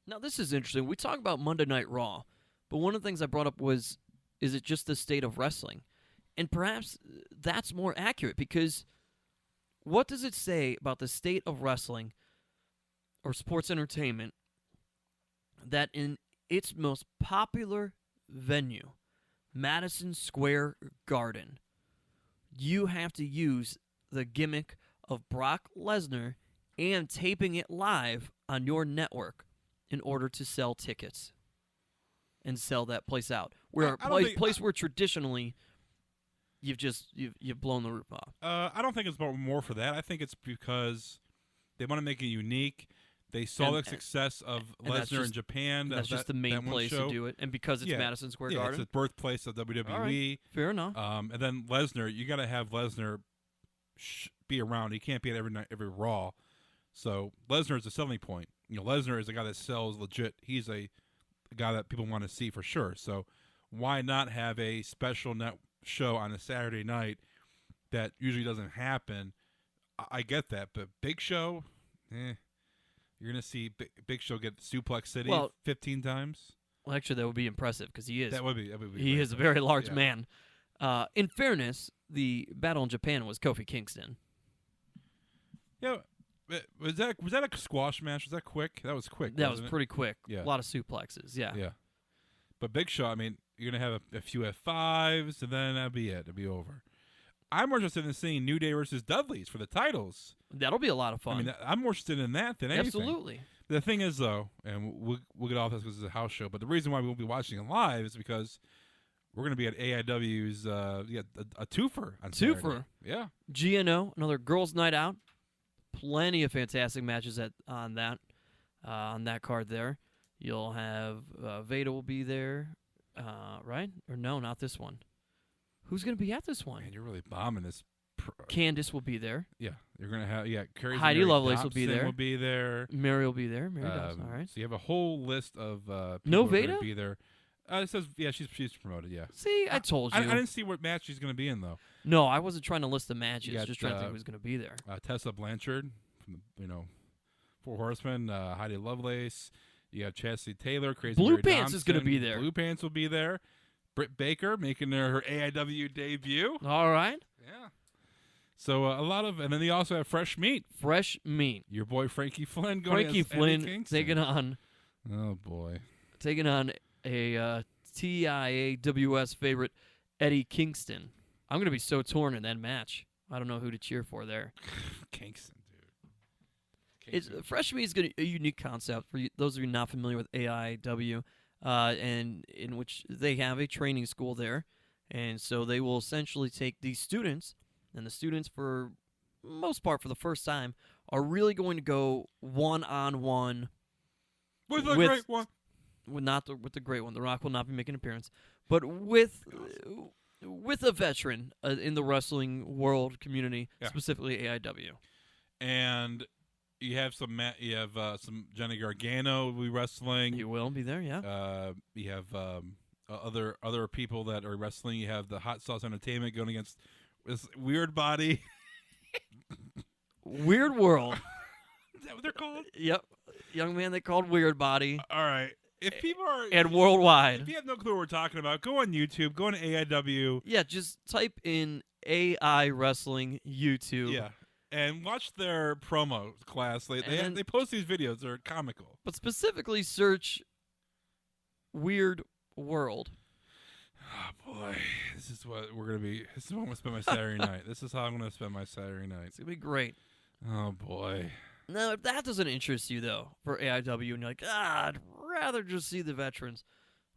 Now, this is interesting. We talk about Monday Night Raw, but one of the things I brought up was, is it just the state of wrestling? And perhaps that's more accurate, because what does it say about the state of wrestling or sports entertainment that in its most popular venue, Madison Square Garden, you have to use the gimmick of Brock Lesnar and taping it live on your network in order to sell tickets and sell that place out? Where place where traditionally you've blown the roof off. I don't think it's more for that. I think it's because they want to make it unique. They saw the success of Lesnar in Japan. That's just the main place to do it. And because it's Madison Square Garden. It's the birthplace of WWE. All right. Fair enough. And then Lesnar, you got to have Lesnar be around. He can't be at every night, every Raw. So Lesnar is a selling point. Lesnar is a guy that sells legit. He's a guy that people want to see for sure. So why not have a special show on a Saturday night that usually doesn't happen? I get that, but Big Show, you're going to see Big Show get Suplex City 15 times? Well, actually, that would be impressive because he is. That would be he is a very large man. In fairness, the battle in Japan was Kofi Kingston. Yeah, was that a squash match? Was that quick? That was quick. That was pretty quick. Yeah. A lot of suplexes. Yeah. Yeah. But Big Show, I mean, you're going to have a few F5s, and then that'll be it. It'll be over. I'm more interested in seeing New Day versus Dudley's for the titles. That'll be a lot of fun. I mean, I'm more interested in that than anything. Absolutely. The thing is, though, and we'll get off this because it's a house show, but the reason why we won't be watching it live is because we're going to be at AIW's a twofer on Saturday. Twofer. Yeah. GNO, another girls' night out. Plenty of fantastic matches on that card there. You'll have Veda will be there, right? Or no, not this one. Who's going to be at this one? Man, you're really bombing this. Candice will be there. Yeah, you're going to have Heidi Lovelace will be Dobson there. will be there. Mary will be there. Mary Dobson, all right. So you have a whole list of people no who are Veda? going to be there. It says, she's promoted, yeah. See, I told you. I didn't see what match she's going to be in, though. No, I wasn't trying to list the matches. Got, just trying to think who's going to be there. Tessa Blanchard from the, Four Horsemen, Heidi Lovelace. You have Chastity Taylor, Crazy Blue Mary Pants Thompson. is going to be there. Blue Pants will be there. Britt Baker making her AIW debut. All right. Yeah. So a lot of, and then they also have Fresh Meat. Fresh Meat. Your boy Frankie Flynn going Frankie Flynn taking on. Oh boy. Taking on a TIAWS favorite, Eddie Kingston. I'm going to be so torn in that match. I don't know who to cheer for there. Kingston, dude. Fresh Meat is a unique concept for those of you not familiar with AIW. And in which they have a training school there, and so they will essentially take these students, and the students for most part for the first time, are really going to go one-on-one With the great one. with the great one. The Rock will not be making an appearance, but with a veteran in the wrestling world community, specifically AIW. And you have some Johnny Gargano will be wrestling. He will be there, yeah. You have other people that are wrestling. You have the Hot Sauce Entertainment going against this Weird Body. Weird World. Is that what they're called? Yep. Young man they called Weird Body. All right. If people are and worldwide. If you have no clue what we're talking about, go on YouTube, go on AIW. Yeah, just type in AI Wrestling YouTube. Yeah. And watch their promo class. They post these videos. They're comical. But specifically search Weird World. Oh, boy. This is what we're going to be. This is what I'm going to spend my Saturday night. This is how I'm going to spend my Saturday night. It's going to be great. Oh, boy. Now, if that doesn't interest you, though, for AIW, and you're like, I'd rather just see the veterans.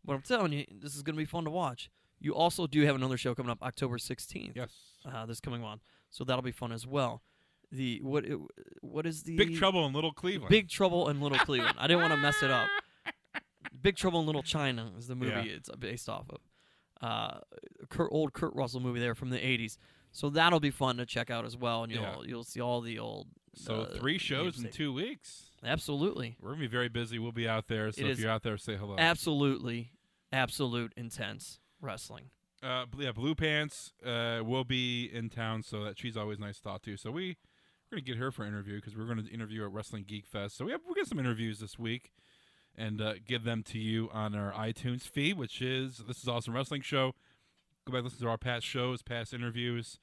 But I'm telling you, this is going to be fun to watch. You also do have another show coming up October 16th. Yes. This coming on. So that'll be fun as well. What is the Big Trouble in Little Cleveland? Big Trouble in Little Cleveland. I didn't want to mess it up. Big Trouble in Little China is the movie it's based off of. Old Kurt Russell movie there from the 80s. So that'll be fun to check out as well, and you'll see all the old. So 3 shows in 2 weeks. Absolutely. We're gonna be very busy. We'll be out there. So if you're out there, say hello. Absolutely, absolute intense wrestling. Blue Pants will be in town, so that she's always nice to talk to. So we're gonna get her for an interview because we're gonna interview at Wrestling Geek Fest. So we get some interviews this week, and give them to you on our iTunes feed, which is This Is Awesome Wrestling Show. Go back and listen to our past shows, past interviews.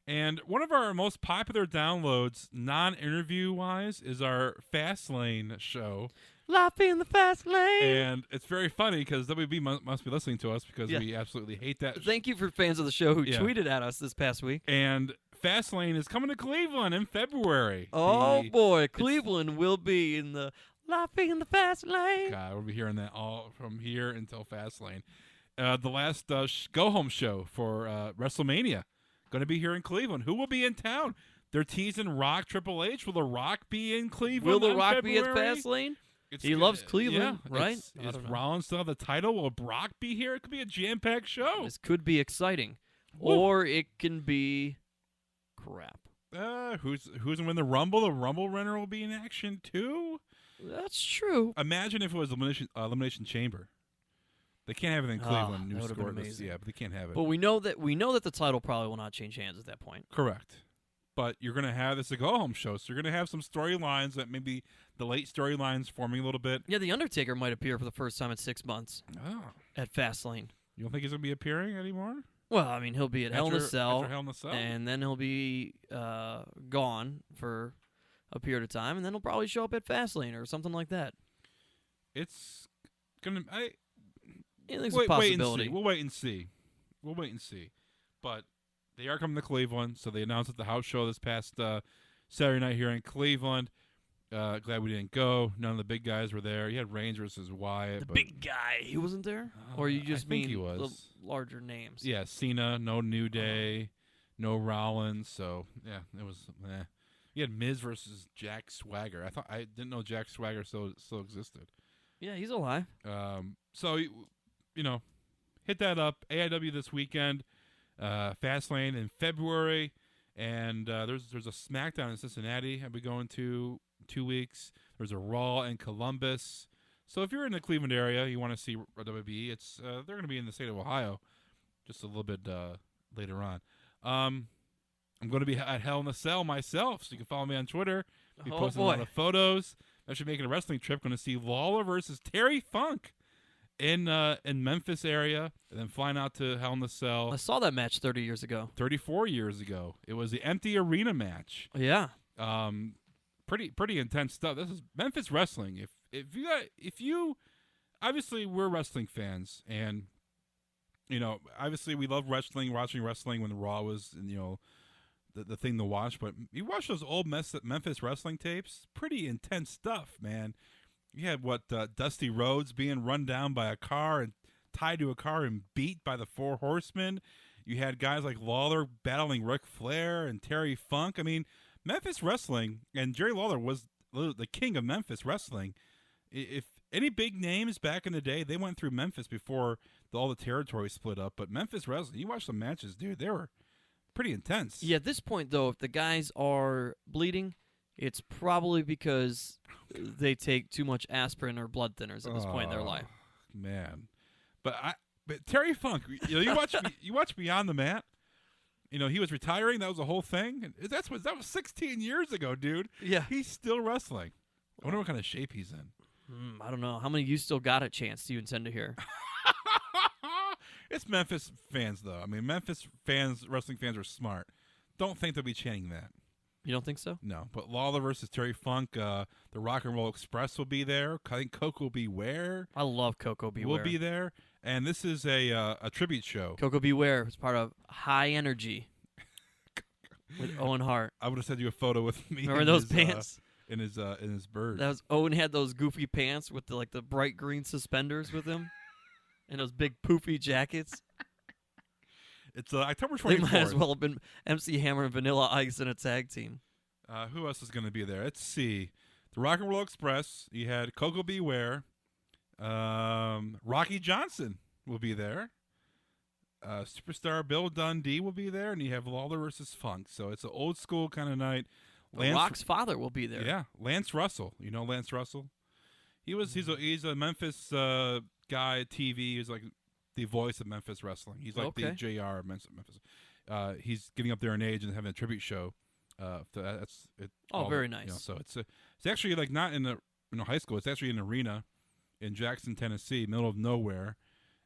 And one of our most popular downloads, non-interview wise, is our Fastlane show. Life in the fast lane. And it's very funny because WB must be listening to us because we absolutely hate that. Thank you for fans of the show who tweeted at us this past week. And Fastlane is coming to Cleveland in February. Oh, boy. Cleveland will be in the Life in the fast lane. God, we'll be hearing that all from here until Fastlane. The last go-home show for WrestleMania. Going to be here in Cleveland. Who will be in town? They're teasing Rock, Triple H. Will The Rock be in Cleveland? Will The Rock February? be at Fastlane? He loves Cleveland, right? Is Rollins still have the title? Will Brock be here? It could be a jam-packed show. This could be exciting. Or it can be crap. Who's going to win the Rumble? The Rumble winner will be in action, too? That's true. Imagine if it was Elimination Chamber. They can't have it in Cleveland. That would have been amazing. Yeah, but they can't have it. But we know that the title probably will not change hands at that point. Correct. But you're going to have this a go-home show, so you're going to have some storylines that maybe the late storylines forming a little bit. Yeah, The Undertaker might appear for the first time in 6 months at Fastlane. You don't think he's going to be appearing anymore? Well, I mean, he'll be at Hell in a Cell, Cell, and then he'll be gone for a period of time, and then he'll probably show up at Fastlane or something like that. It's going to... I think it's a possibility. We'll wait and see. But they are coming to Cleveland, so they announced at the house show this past Saturday night here in Cleveland. Glad we didn't go. None of the big guys were there. You had Reigns versus Wyatt. The big guy, he wasn't there? Or you just mean he was. The larger names? Yeah, Cena, no New Day, no Rollins. So, yeah, it was You had Miz versus Jack Swagger. I didn't know Jack Swagger still existed. Yeah, he's alive. So, hit that up. AIW this weekend, Fastlane in February, and there's a SmackDown in Cincinnati I'll be going to 2 weeks. There's a Raw in Columbus. So if you're in the Cleveland area, you want to see WWE, they're going to be in the state of Ohio just a little bit later on. I'm going to be at Hell in a Cell myself, so you can follow me on Twitter. I'll be posting a lot of photos. I'm actually making a wrestling trip. Going to see Lawler versus Terry Funk in Memphis area, and then flying out to Hell in a Cell. I saw that match 34 years ago. It was the empty arena match. Yeah. Pretty intense stuff. This is Memphis wrestling. If you obviously we're wrestling fans, and obviously we love watching wrestling when Raw was the thing to watch. But you watch those old Memphis wrestling tapes, pretty intense stuff, man. You had Dusty Rhodes being run down by a car and tied to a car and beat by the Four Horsemen. You had guys like Lawler battling Ric Flair and Terry Funk. I mean, Memphis wrestling, and Jerry Lawler was the king of Memphis wrestling. If any big names back in the day, they went through Memphis before all the territory split up. But Memphis wrestling, you watch the matches, dude, they were pretty intense. Yeah, at this point, though, if the guys are bleeding, it's probably because they take too much aspirin or blood thinners at this point in their life. Man. But Terry Funk, you watch Beyond the Mat. He was retiring. That was the whole thing. That was 16 years ago, dude. Yeah. He's still wrestling. I wonder what kind of shape he's in. I don't know. How many of you still got a chance do you intend to hear? It's Memphis fans, though. I mean, Memphis fans, wrestling fans are smart. Don't think they'll be chanting that. You don't think so? No. But Lawler versus Terry Funk, the Rock and Roll Express will be there. I think Coco Beware. I love Coco Beware. Will be there. And this is a tribute show. Coco Beware is part of High Energy with Owen Hart. I would have sent you a photo with me. Remember those pants? In his bird. That was Owen had those goofy pants with the bright green suspenders with him, and those big poofy jackets. It's October 24th. They might as well have been MC Hammer and Vanilla Ice in a tag team. Who else is going to be there? Let's see. The Rock and Roll Express. You had Coco Beware. Rocky Johnson will be there. Superstar Bill Dundee will be there, and you have Lawler versus Funk. So it's an old school kind of night. Rock's father will be there. Yeah, Lance Russell. You know Lance Russell? He's a Memphis guy at TV. He's like the voice of Memphis wrestling. He's like the JR of Memphis. He's getting up there in age and having a tribute show. That's it. Very nice. So it's actually like not in high school. It's actually an arena in Jackson, Tennessee, middle of nowhere,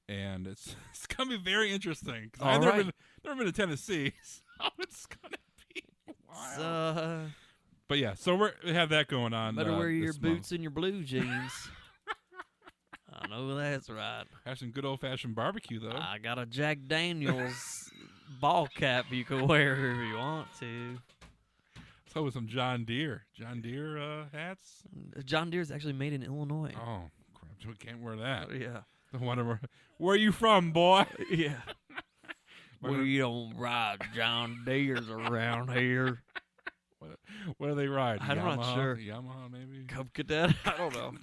and it's gonna be very interesting. I've never been to Tennessee, so it's gonna be wild. But yeah, so we have that going on. Better wear your boots and your blue jeans. I know that's right. Have some good old-fashioned barbecue, though. I got a Jack Daniels ball cap you can wear if you want to. So with some John Deere hats. John Deere's actually made in Illinois. Oh, crap. We can't wear that. Yeah. Where are you from, boy? Yeah. We don't ride John Deere's around here. What do they ride? I'm not sure. Yamaha, maybe? Cub Cadet? I don't know.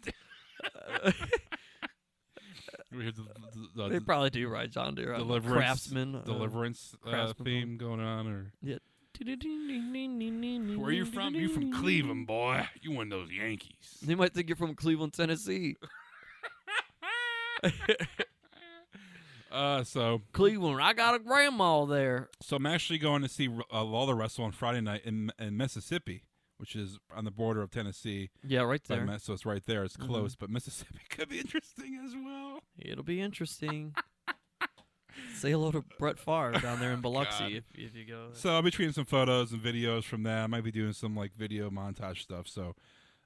They probably do ride John Deere. Craftsman. Deliverance theme going on. Or yeah. Where are you from? You from Cleveland, boy. You one of those Yankees. They might think you're from Cleveland, Tennessee. So Cleveland, I got a grandma there. So I'm actually going to see Lawler wrestle on Friday night in Mississippi, which is on the border of Tennessee. Yeah, right there. So it's right there. It's close, but Mississippi could be interesting as well. It'll be interesting. Say hello to Brett Favre down there in Biloxi if you go. So I'll be tweeting some photos and videos from that. I might be doing some like video montage stuff. So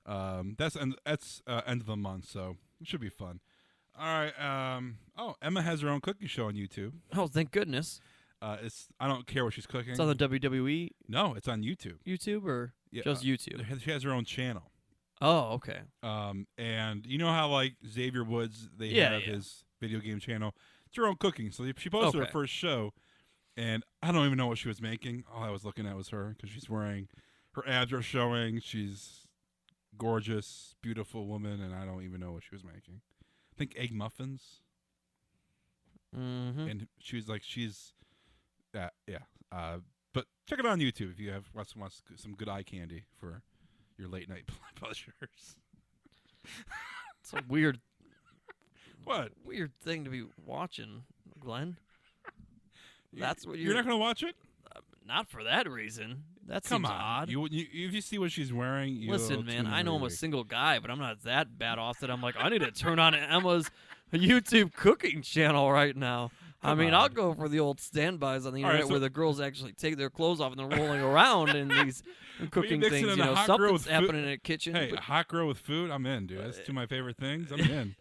that's end of the month. So it should be fun. All right. Emma has her own cooking show on YouTube. Oh, thank goodness. I don't care what she's cooking. It's on the WWE. No, it's on YouTube. YouTube or just YouTube? She has her own channel. Oh, okay. And you know how like Xavier Woods, they have his video game channel. It's her own cooking. So she posted her first show, and I don't even know what she was making. All I was looking at was her because she's wearing her abs are showing. She's gorgeous, beautiful woman, and I don't even know what she was making. I think egg muffins. Mm-hmm. And but check it out on YouTube if you want some good eye candy for your late night pleasures. It's a weird. What? Weird thing to be watching, Glenn. That's what you're not going to watch it? Not for that reason. That Come seems on. odd. If you see what she's wearing, listen, man. I know I'm a single guy, but I'm not that bad off that I'm like I need to turn on Emma's YouTube cooking channel right now. I'll go for the old standbys on the internet where the girls actually take their clothes off and they're rolling around in these cooking things. Something's happening in the kitchen. Hey, a hot girl with food, I'm in, dude. That's two of my favorite things. I'm in.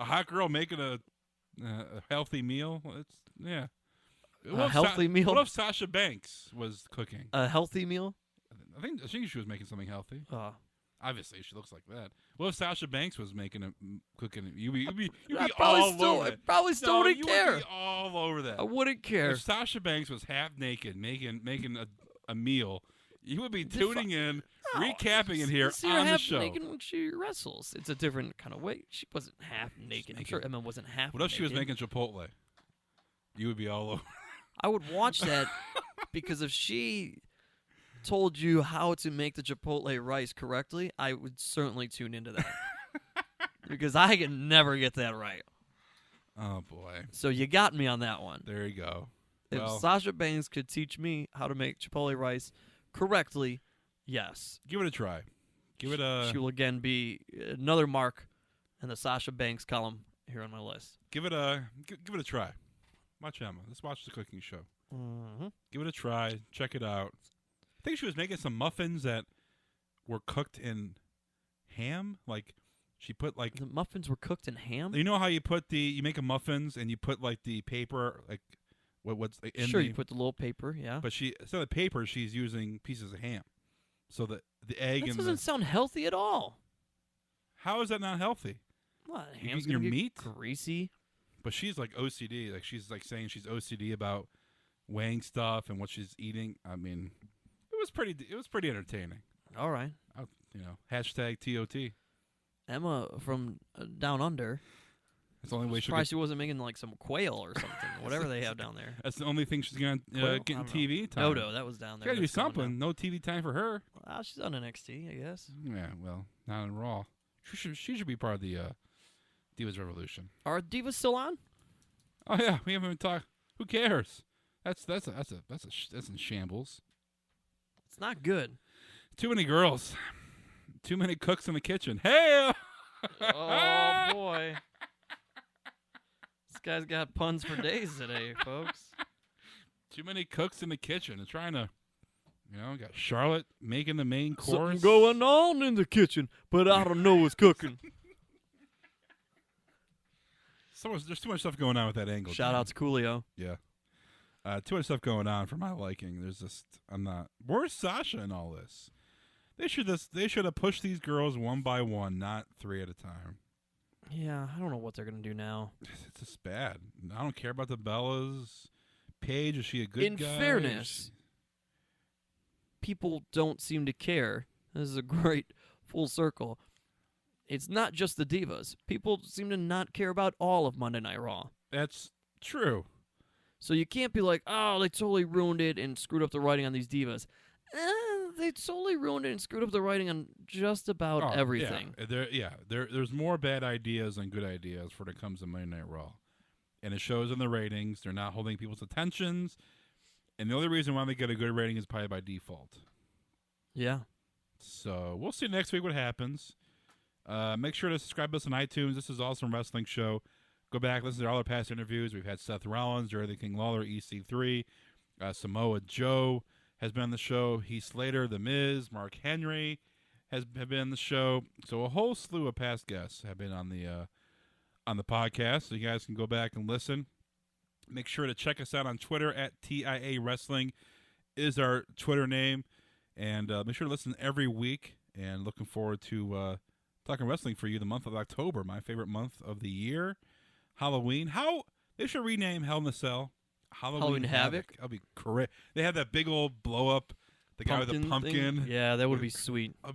A hot girl making a healthy meal. A healthy meal? What if Sasha Banks was cooking? A healthy meal? I think she was making something healthy. Obviously, she looks like that. Well, if Sasha Banks was cooking it, you'd be I all over it. probably still wouldn't care. Would be all over that. I wouldn't care. If Sasha Banks was half naked making a meal, you would be tuning in, recapping it here see her on the half show. naked when she wrestles. It's a different kind of way. She wasn't half naked. I'm sure Emma wasn't half. What if she was naked. making Chipotle? You would be all over. I would watch that because if she told you how to make the Chipotle rice correctly, I would certainly tune into that. Because I can never get that right. Oh, boy. So you got me on that one. There you go. If Well, Sasha Banks could teach me how to make Chipotle rice correctly, yes. give it a try. Give it a. She will again be another mark in the Sasha Banks column here on my list. Give it a try. Watch Emma. Let's watch the cooking show. Mm-hmm. Give it a try. Check it out. I think she was making some muffins that were cooked in ham. Like she put like The muffins were cooked in ham? you know how you make a muffins and you put like the paper like what's in Sure, the, you put the little paper, yeah. but instead of paper she's using pieces of ham. So the egg That and doesn't sound healthy at all. how is that not healthy? What, You ham's eating your gonna get meat? greasy. But she's like OCD. Like she's like saying she's OCD about weighing stuff and what she's eating. I mean, it was pretty entertaining. All right. Hashtag TOT. Emma from Down Under. That's the only way Surprised she wasn't making like some quail or something, whatever they have down there. That's the only thing she's gonna Quail? get I in don't TV know. time. No, that was down there. Gotta do That's going something. down. No TV time for her. Well, she's on NXT, I guess. Yeah, well, not in Raw. She should be part of the Divas Revolution. Are Divas still on? Oh yeah, we haven't even talked. Who cares? That's in shambles. It's not good. Too many girls. Too many cooks in the kitchen. Hey! Oh boy. This guy's got puns for days today, folks. Too many cooks in the kitchen. They're trying to, got Charlotte making the main course. Something going on in the kitchen, but I don't know what's cooking. There's too much stuff going on with that angle. Shout out to Coolio. Yeah. Too much stuff going on for my liking. Where's Sasha in all this? They should have pushed these girls one by one, not three at a time. Yeah, I don't know what they're gonna do now. It's just bad. I don't care about the Bellas. Paige, is she a good guy? In fairness, people don't seem to care. This is a great full circle. It's not just the Divas. People seem to not care about all of Monday Night Raw. That's true. So you can't be like, oh, they totally ruined it and screwed up the writing on these Divas. They totally ruined it and screwed up the writing on just about everything. There's more bad ideas than good ideas when it comes to Monday Night Raw. And it shows in the ratings. They're not holding people's attentions. And the only reason why they get a good rating is probably by default. Yeah. So we'll see next week what happens. Make sure to subscribe to us on iTunes. This is Awesome Wrestling Show. Go back, listen to all our past interviews. We've had Seth Rollins, Jerry the King Lawler, EC3, Samoa Joe has been on the show. Heath Slater, The Miz, Mark Henry have been on the show. So a whole slew of past guests have been on the podcast. So you guys can go back and listen. Make sure to check us out on Twitter at TIA Wrestling is our Twitter name. And make sure to listen every week. And looking forward to talking wrestling for you the month of October, my favorite month of the year. Halloween. They should rename Hell in a Cell Halloween Havoc. That'll be correct. They have that big old blow up, the guy with the pumpkin. Thing? Yeah, that would be sweet. Are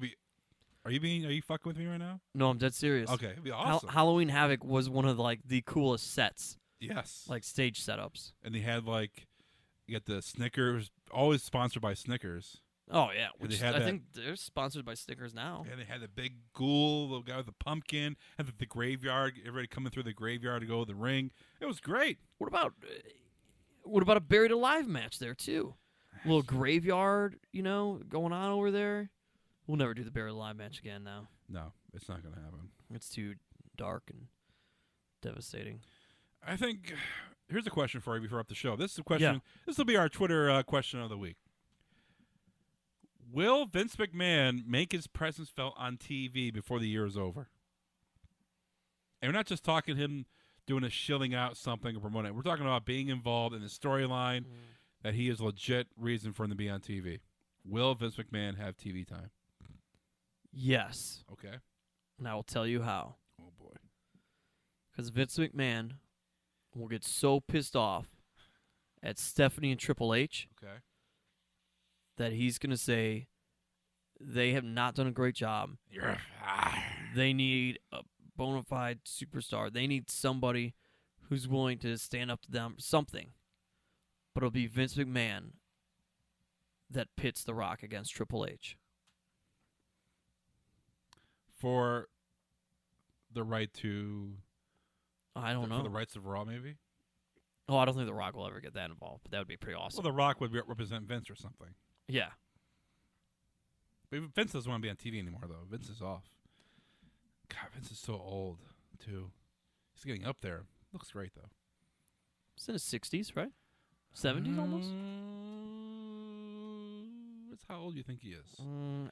you fucking with me right now? No, I'm dead serious. Okay, it'd be awesome. Halloween Havoc was one of the coolest sets. Yes. Like stage setups. And they had you got the Snickers, always sponsored by Snickers. Oh yeah, which I think they're sponsored by Snickers now. And they had the big ghoul, the guy with the pumpkin, and the graveyard. Everybody coming through the graveyard to go to the ring. It was great. What about a buried alive match there too? A little graveyard, going on over there. We'll never do the buried alive match again now. No, it's not going to happen. It's too dark and devastating. I think here's a question for you before up the show. This is a question. Yeah. This will be our Twitter question of the week. Will Vince McMahon make his presence felt on TV before the year is over? And we're not just talking him doing a shilling out something or promoting it. We're talking about being involved in the storyline that he is legit reason for him to be on TV. Will Vince McMahon have TV time? Yes. Okay. And I will tell you how. Oh, boy. Because Vince McMahon will get so pissed off at Stephanie and Triple H Okay. that he's going to say they have not done a great job. They need a bona fide superstar. They need somebody who's willing to stand up to them, something. But it'll be Vince McMahon that pits The Rock against Triple H. For the right to... I don't know. For the rights of Raw, maybe? Oh, I don't think The Rock will ever get that involved, but that would be pretty awesome. Well, The Rock would represent Vince or something. Yeah. But Vince doesn't want to be on TV anymore, though. Vince is off. God, Vince is so old, too. He's getting up there. Looks great, though. He's in his 60s, right? 70s almost? That's how old you think he is.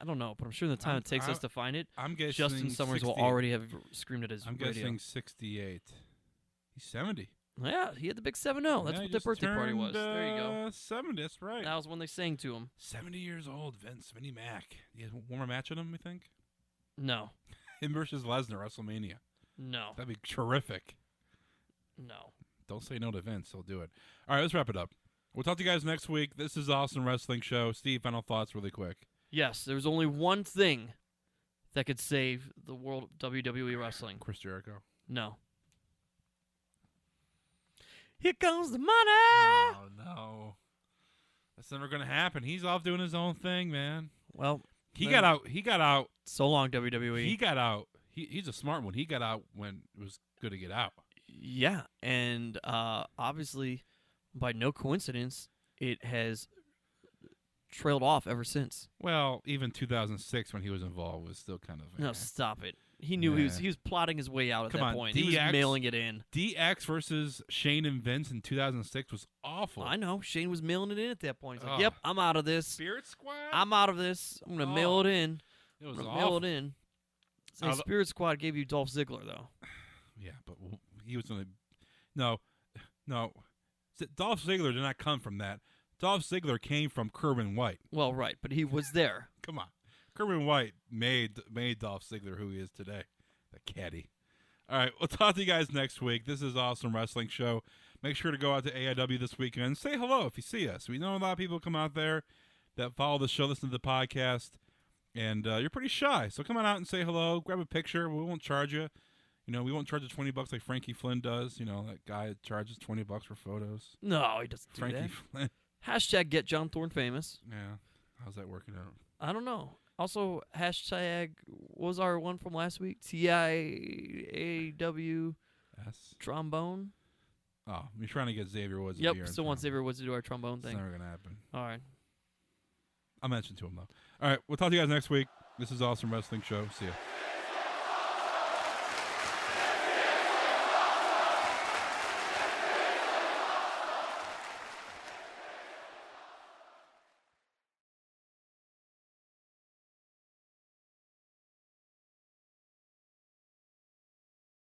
I don't know, but I'm sure the time it takes us to find it, I'm guessing Justin Summers will already have screamed at his I'm radio. guessing 68. He's 70. Yeah, he had the big 7-0. That's what the birthday party was. There you go. 70, that's right. That was when they sang to him. 70 years old, Vinnie Mac. You have one more match in him, you think? No. Him versus Lesnar, WrestleMania. No. That'd be terrific. No. Don't say no to Vince. He'll do it. All right, let's wrap it up. We'll talk to you guys next week. This is Awesome Wrestling Show. Steve, final thoughts really quick. Yes, there's only one thing that could save the world of WWE wrestling. Chris Jericho. No. Here comes the money! Oh, no. That's never going to happen. He's off doing his own thing, man. Well, He got out. So long, WWE. He got out. He's a smart one. He got out when it was good to get out. Yeah, and obviously, by no coincidence, it has trailed off ever since. Well, even 2006 when he was involved was still kind of... No, stop it. He knew he was plotting his way out at that point. He was mailing it in. DX versus Shane and Vince in 2006 was awful. I know. Shane was mailing it in at that point. He's like, yep, I'm out of this. Spirit Squad? I'm out of this. I'm going to mail it in. It was awful. awful. Mail it in. So Spirit Squad gave you Dolph Ziggler, though. Yeah, but he was going to... No. Dolph Ziggler did not come from that. Dolph Ziggler came from Kerwin White. Well, right, but he was there. Come on. Kerwin White made Dolph Ziggler who he is today. The caddy. All right, we'll talk to you guys next week. This is Awesome Wrestling Show. Make sure to go out to AIW this weekend and say hello if you see us. We know a lot of people come out there that follow the show, listen to the podcast, and you're pretty shy. So come on out and say hello. Grab a picture. We won't charge you. You know, we won't charge you $20 like Frankie Flynn does. You know, that guy charges $20 for photos. No, he doesn't do Frankie that. Flynn. Hashtag get John Thorne famous. Yeah. How's that working out? I don't know. Also, hashtag, what was our one from last week? TIAWS trombone. Oh, you're trying to get Xavier Woods. Yep, still want Xavier Woods to do our trombone It's thing. never going to happen. All right. I'll mention to him, though. All right, we'll talk to you guys next week. This is Awesome Wrestling Show. See ya.